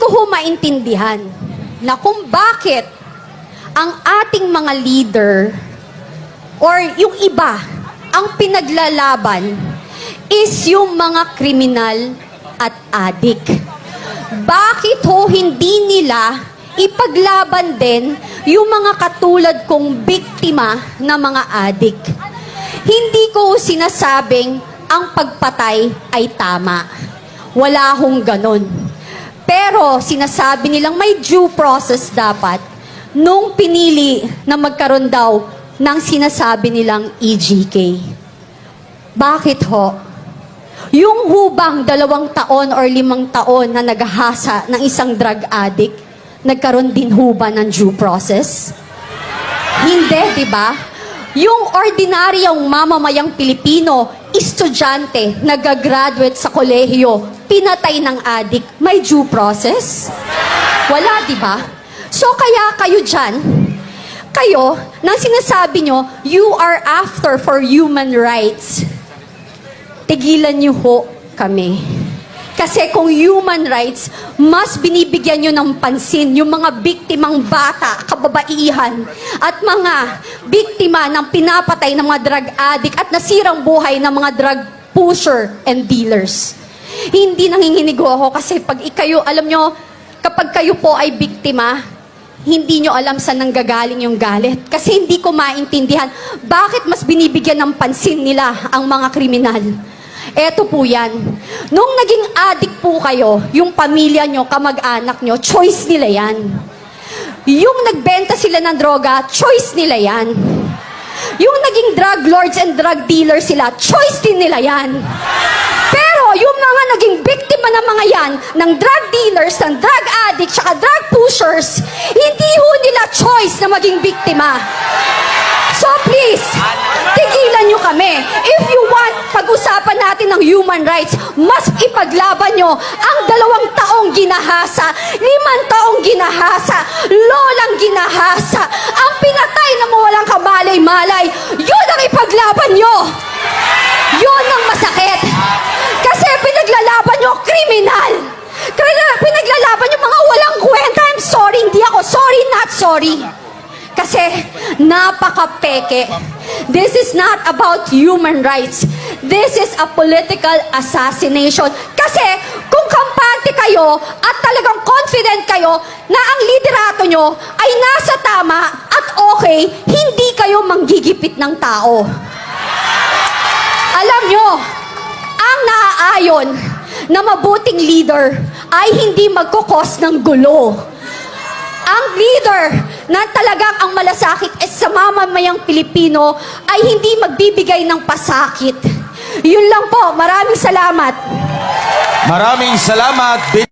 ko ho maintindihan na kung bakit ang ating mga leader or yung iba, ang pinaglalaban is yung mga kriminal at adik. Bakit ho hindi nila ipaglaban din yung mga katulad kong biktima na mga adik? Hindi ko sinasabing ang pagpatay ay tama. Wala hong ganon. Pero sinasabi nilang may due process dapat nung pinili na magkaroon daw ng sinasabi nilang EJK. Bakit ho? Yung hubang 2 taon or 5 taon na naghahasa ng isang drug addict, nagkaroon din huba ng due process? Hindi, di ba? Yung ordinaryong mamamayang Pilipino, estudyante, nagagraduate sa kolehiyo, pinatay ng adik, may due process? Wala, di ba? So kaya kayo dyan, kayo, nang sinasabi nyo, you are after for human rights, tigilan nyo ho kami. Kasi kung human rights, mas binibigyan nyo ng pansin yung mga biktimang bata, kababaihan, at mga biktima ng pinapatay ng mga drug addict at nasirang buhay ng mga drug pusher and dealers. Hindi nanginginig ako kasi pag ikayo, alam nyo, kapag kayo po ay biktima, hindi nyo alam saan nanggagaling yung galit. Kasi hindi ko maintindihan bakit mas binibigyan ng pansin nila ang mga kriminal. Eto po yan. Nung naging addict po kayo, yung pamilya nyo, kamag-anak nyo, choice nila yan. Yung nagbenta sila ng droga, choice nila yan. Yung naging drug lords and drug dealers sila, choice din nila yan. Pero yung mga naging biktima ng mga yan, ng drug dealers, ng drug addicts, saka drug pushers, hindi ho nila choice na maging biktima. So please, tigilan nyo kami. If you want, pag-usapan natin ng human rights, mas ipaglaban nyo ang 2 taong ginahasa, 5 taong ginahasa, lolang ginahasa, ang pinatay na mawalang kamalay-malay, yun ang ipaglaban nyo. Yun ang masakit. Kasi pinaglalaban nyo, kriminal. Pinaglalaban nyo mga walang kwenta. I'm sorry, hindi ako sorry, not sorry. Kasi napaka-peke. This is not about human rights. This is a political assassination. Kasi kung kampante kayo at talagang confident kayo na ang liderato nyo ay nasa tama at okay, hindi kayo manggigipit ng tao. Alam nyo, ang naaayon na mabuting leader ay hindi magkukos ng gulo. Ang leader na talagang ang malasakit sa mamamayang Pilipino ay hindi magbibigay ng pasakit. Yun lang po. Maraming salamat. Maraming salamat.